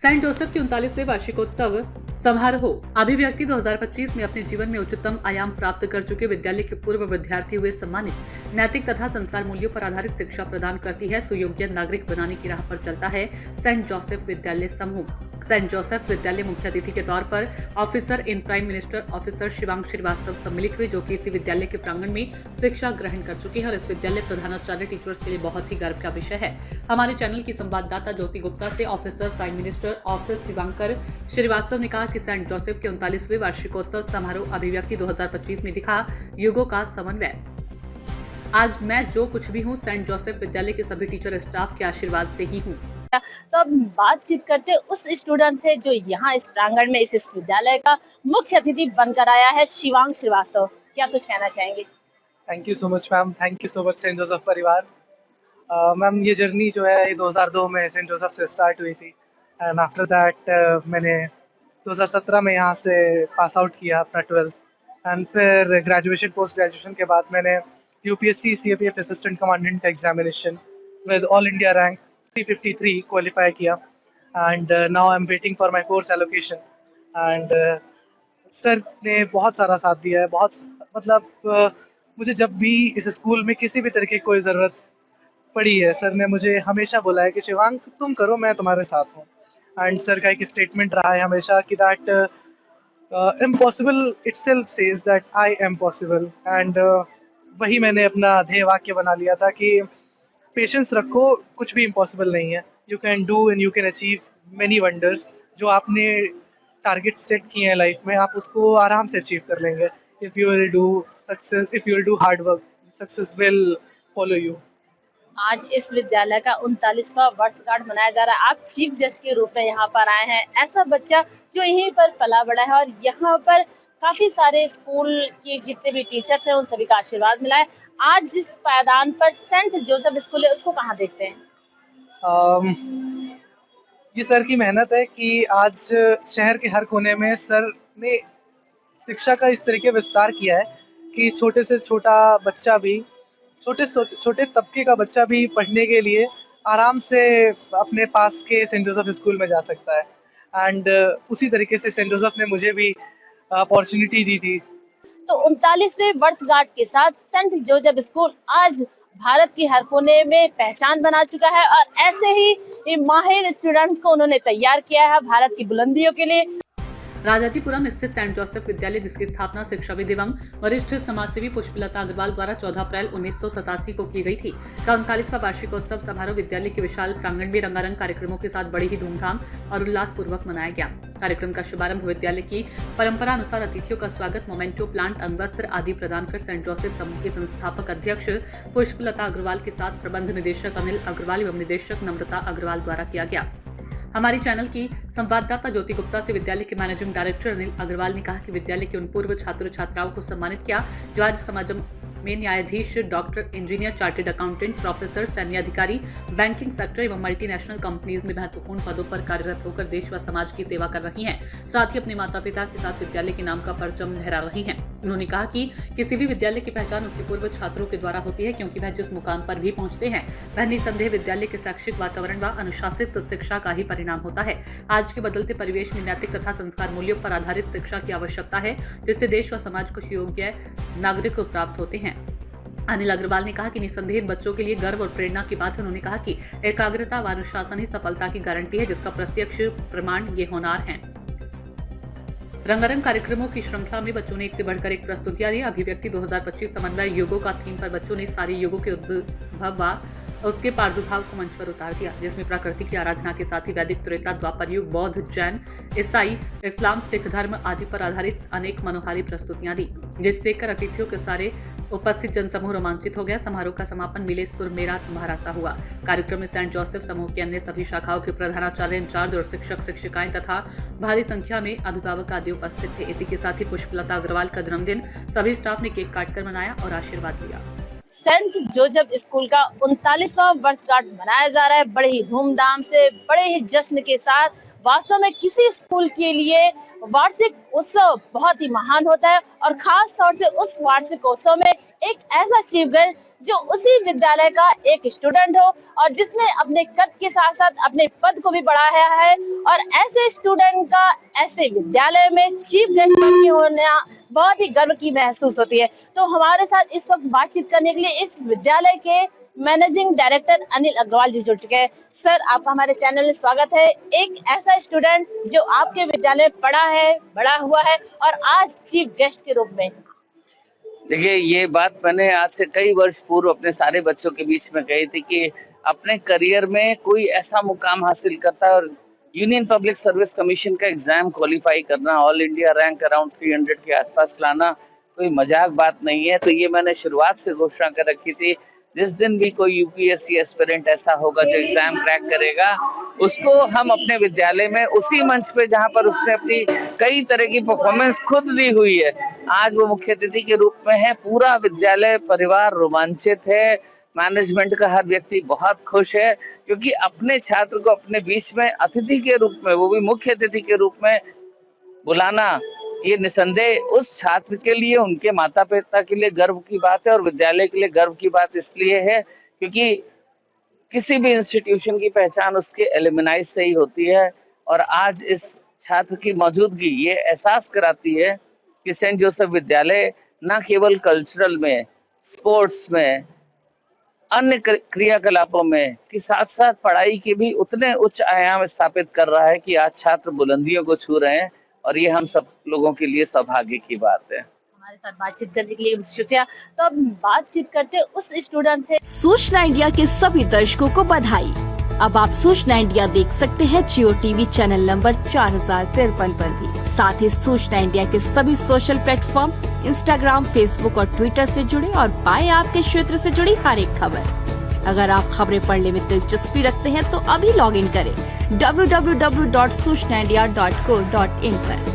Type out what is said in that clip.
Saint Joseph के 39वें वार्षिकोत्सव समारोह अभिव्यक्ति 2025 में अपने जीवन में उच्चतम आयाम प्राप्त कर चुके विद्यालय के पूर्व विद्यार्थी हुए सम्मानित। नैतिक तथा संस्कार मूल्यों पर आधारित शिक्षा प्रदान करती है, सुयोग्य नागरिक बनाने की राह पर चलता है सेंट जोसेफ विद्यालय समूह। सेंट जोसेफ विद्यालय मुख्य अतिथि के तौर पर officer in prime minister officer Shivang Srivastava सम्मिलित हुए, जो कि इसी विद्यालय के प्रांगण में शिक्षा ग्रहण कर चुके हैं और इस विद्यालय प्रधानाचार्य टीचर्स के लिए बहुत ही गर्व का विषय है। हमारे चैनल की संवाददाता ज्योति गुप्ता से officer prime minister office Shivankar Srivastava ने कहा कि सेंट जोसेफ के 39वें वार्षिकोत्सव समारोह अभिव्यक्ति 2025 में दिखा युगों का समन्वय। आज मैं जो कुछ भी हूँ सेंट जोसेफ विद्यालय के सभी टीचर स्टाफ के आशीर्वाद से ही हूँ। तो अब बातचीत करते हैं उस स्टूडेंट से जो यहाँ इस प्रांगण में इस विद्यालय का मुख्य अतिथि बनकर आया है, शिवांग श्रीवास्तव। क्या कुछ कहना चाहेंगे? Thank you so much ma'am, thank you so much Saint Joseph परिवार। मैम ये जर्नी जो है ये 2002 में सेंट जोसेफ से स्टार्ट हुई थी एंड आफ्टर दैट मैंने 2017 में यहाँ से पास आउट किया अपना 12th एंड फिर ग्रेजुएशन पोस्ट ग्रेजुएशन के बाद मैंने यूपीएससी सीएपीएफ असिस्टेंट कमांडेंट का examination with all India rank 353 qualify किया and now I am waiting for my course allocation and sir ने बहुत सारा साथ दिया है। बहुत मतलब मुझे जब भी इस स्कूल में किसी भी तरीके की कोई ज़रूरत पड़ी है, सर ने मुझे हमेशा बोला है कि शिवांग तुम करो, मैं तुम्हारे साथ हूँ। एंड सर का एक स्टेटमेंट रहा है हमेशा कि that impossible itself says that I am possible and वही मैंने अपना ध्येय वाक्य बना लिया था कि पेशेंस रखो, कुछ भी इम्पॉसिबल नहीं है। You can do and you can achieve many wonders. जो आपने टारगेट सेट किए हैं लाइफ में, आप उसको आराम से अचीव कर लेंगे। If you will do success, if you will do hard work, success will follow you. आज इस विद्यालय का 39वां वर्षगांठ मनाया जा रहा है। आप चीफ गेस्ट के रूप में यहाँ पर आए हैं। ऐसा बच्चा जो यहीं पर पला बड़ा है और यहाँ पर काफी सारे स्कूल के जितने भी टीचर्स हैं उन सभी का आशीर्वाद मिला है। आज जिस पायदान पर सेंट जोसेफ स्कूल है उसको कहाँ देखते हैं? ये सर की मेहनत है कि आज शहर के हर कोने में सर ने शिक्षा का इस तरीके विस्तार किया है कि छोटे से छोटा बच्चा भी, छोटे तबके का बच्चा भी पढ़ने के लिए आराम से अपने पास के सेंट जोसेफ स्कूल में जा सकता है। एंड उसी तरीके से सेंट जोसेफ ने मुझे भी अपॉर्चुनिटी दी थी। तो 39वें वर्षगांठ के साथ सेंट जोसेफ स्कूल आज भारत की हर कोने में पहचान बना चुका है और ऐसे ही माहिर स्टूडेंट्स को उन्होंने तैयार किया है भारत की बुलंदियों के लिए। राजाजीपुरम स्थित सेंट जोसेफ विद्यालय, जिसकी स्थापना शिक्षाविद एवं वरिष्ठ समाजसेवी पुष्पलता अग्रवाल द्वारा 14 अप्रैल 1987 को की गई थी, का 39वां वार्षिकोत्सव समारोह विद्यालय के विशाल प्रांगण में रंगारंग कार्यक्रमों के साथ बड़ी ही धूमधाम और उल्लास पूर्वक मनाया गया। कार्यक्रम का शुभारंभ विद्यालय की परंपरा अनुसार अतिथियों का स्वागत, मोमेंटो, प्लांट, अंगवस्त्र आदि प्रदान कर सेंट जोसेफ समूह के संस्थापक अध्यक्ष पुष्पलता अग्रवाल के साथ प्रबंध निदेशक अनिल अग्रवाल एवं निदेशक नम्रता अग्रवाल द्वारा किया गया। हमारी चैनल की संवाददाता ज्योति गुप्ता से विद्यालय के मैनेजिंग डायरेक्टर अनिल अग्रवाल ने कहा कि विद्यालय के उन पूर्व छात्र छात्राओं को सम्मानित किया जो आज समाज में न्यायाधीश, doctor, engineer, chartered accountant, professor, सैन्य अधिकारी, बैंकिंग सेक्टर एवं मल्टीनेशनल कंपनीज में महत्वपूर्ण पदों पर कार्यरत होकर देश व समाज की सेवा कर रही हैं। साथ ही अपने माता पिता के साथ विद्यालय के नाम का परचम लहरा रही हैं। उन्होंने कहा कि किसी भी विद्यालय की पहचान उसके पूर्व छात्रों के द्वारा होती है, क्योंकि वह जिस मुकाम पर भी पहुंचते हैं वह निसंदेह विद्यालय के शैक्षिक वातावरण व अनुशासित शिक्षा का ही परिणाम होता है। आज के बदलते परिवेश में नैतिक तथा संस्कार मूल्यों पर आधारित शिक्षा की आवश्यकता है, जिससे देश व समाज को सुयोग्य नागरिक प्राप्त होते हैं। अनिल अग्रवाल ने कहा कि निसंदेह बच्चों के लिए गर्व और प्रेरणा की बात है। उन्होंने कहा कि एकाग्रता व अनुशासन ही सफलता की गारंटी है, जिसका प्रत्यक्ष प्रमाण ये होनहार हैं। रंगारंग कार्यक्रमों की श्रृंखला में बच्चों ने एक से बढ़कर एक प्रस्तुतियां दी। अभिव्यक्ति 2025 समन्वय युगों का थीम पर बच्चों ने सारे युगों के उद्भव व उसके प्रादुर्भाव को मंच पर उतार दिया, जिसमें प्रकृति की आराधना के साथ ही वैदिक, त्रेता, द्वापर युग, बौद्ध, जैन, ईसाई, इस्लाम, सिख धर्म आदि पर आधारित अनेक मनोहारी प्रस्तुतियां दी, जिसे देखकर अतिथियों के सारे उपस्थित जनसमूह रोमांचित हो गया। समारोह का समापन मिले सुर मेरा तुम्हारा सा हुआ। कार्यक्रम में सेंट जोसेफ समूह के अन्य सभी शाखाओं के प्रधानाचार्य, इंचार्ज और शिक्षक शिक्षिकाएं तथा भारी संख्या में अभिभावक आदि उपस्थित थे। इसी के साथ ही पुष्पलता अग्रवाल का जन्मदिन सभी स्टाफ ने केक काटकर मनाया और आशीर्वाद लिया। सेंट जोसेफ स्कूल का 39वां वर्षगांठ मनाया जा रहा है बड़े ही धूमधाम से, बड़े ही जश्न के साथ। वास्तव में किसी स्कूल के लिए वार्षिक उत्सव बहुत ही महान होता है और खास तौर से उस वार्षिक उत्सव में एक ऐसा चीफ गेस्ट जो उसी विद्यालय का एक स्टूडेंट हो और जिसने अपने कद के साथ साथ अपने पद को भी बढ़ाया है, और ऐसे स्टूडेंट का ऐसे विद्यालय में चीफ गेस्ट होना बहुत ही गर्व की महसूस होती है। तो हमारे साथ इस वक्त बातचीत करने के लिए इस विद्यालय के मैनेजिंग डायरेक्टर अनिल अग्रवाल जी जुड़ चुके हैं। सर, आपका हमारे चैनल में स्वागत है। एक ऐसा स्टूडेंट जो आपके विद्यालय पढ़ा है, बड़ा हुआ है और आज चीफ गेस्ट के रूप में। देखिए, ये बात मैंने आज से कई वर्ष पूर्व अपने सारे बच्चों के बीच में कही थी कि अपने करियर में कोई ऐसा मुकाम हासिल करता है और यूनियन पब्लिक सर्विस कमीशन का एग्जाम क्वालिफाई करना, ऑल इंडिया रैंक अराउंड 300 के आसपास लाना कोई मजाक बात नहीं है। तो ये मैंने शुरुआत से घोषणा कर रखी थी, जिस दिन भी कोई यूपीएससी एस्पिरेंट ऐसा होगा जो एग्जाम क्रैक करेगा, उसको हम अपने विद्यालय में उसी मंच पे जहां पर उसने अपनी कई तरह की परफॉर्मेंस खुद दी हुई है, आज वो मुख्य अतिथि के रूप में है। पूरा विद्यालय परिवार रोमांचित है, मैनेजमेंट का हर व्यक्ति बहुत खुश है, क्योंकि अपने छात्र को अपने बीच में अतिथि के रूप में, वो भी मुख्य अतिथि के रूप में बुलाना, ये निसंदेह उस छात्र के लिए, उनके माता पिता के लिए गर्व की बात है और विद्यालय के लिए गर्व की बात इसलिए है क्योंकि किसी भी इंस्टीट्यूशन की पहचान उसके एलुमनाई से ही होती है। और आज इस छात्र की मौजूदगी ये एहसास कराती है कि सेंट जोसेफ विद्यालय न केवल कल्चरल में, स्पोर्ट्स में, अन्य क्रियाकलापों में के साथ साथ पढ़ाई के भी उतने उच्च आयाम स्थापित कर रहा है कि आज छात्र बुलंदियों को छू रहे हैं और ये हम सब लोगों के लिए सौभाग्य की बात है। हमारे साथ बातचीत करने के लिए शुक्रिया। तो अब बातचीत करते हैं उस स्टूडेंट से। सूचना इंडिया के सभी दर्शकों को बधाई। अब आप सूचना इंडिया देख सकते हैं जियो टीवी चैनल नंबर 4053 पर भी। साथ ही सूचना इंडिया के सभी सोशल प्लेटफॉर्म इंस्टाग्राम, फेसबुक और ट्विटर से जुड़े और पाएं आपके क्षेत्र से जुड़ी हर एक खबर। अगर आप खबरें पढ़ने में दिलचस्पी रखते हैं तो अभी लॉग इन करें www.सूचनाindia.co.in पर।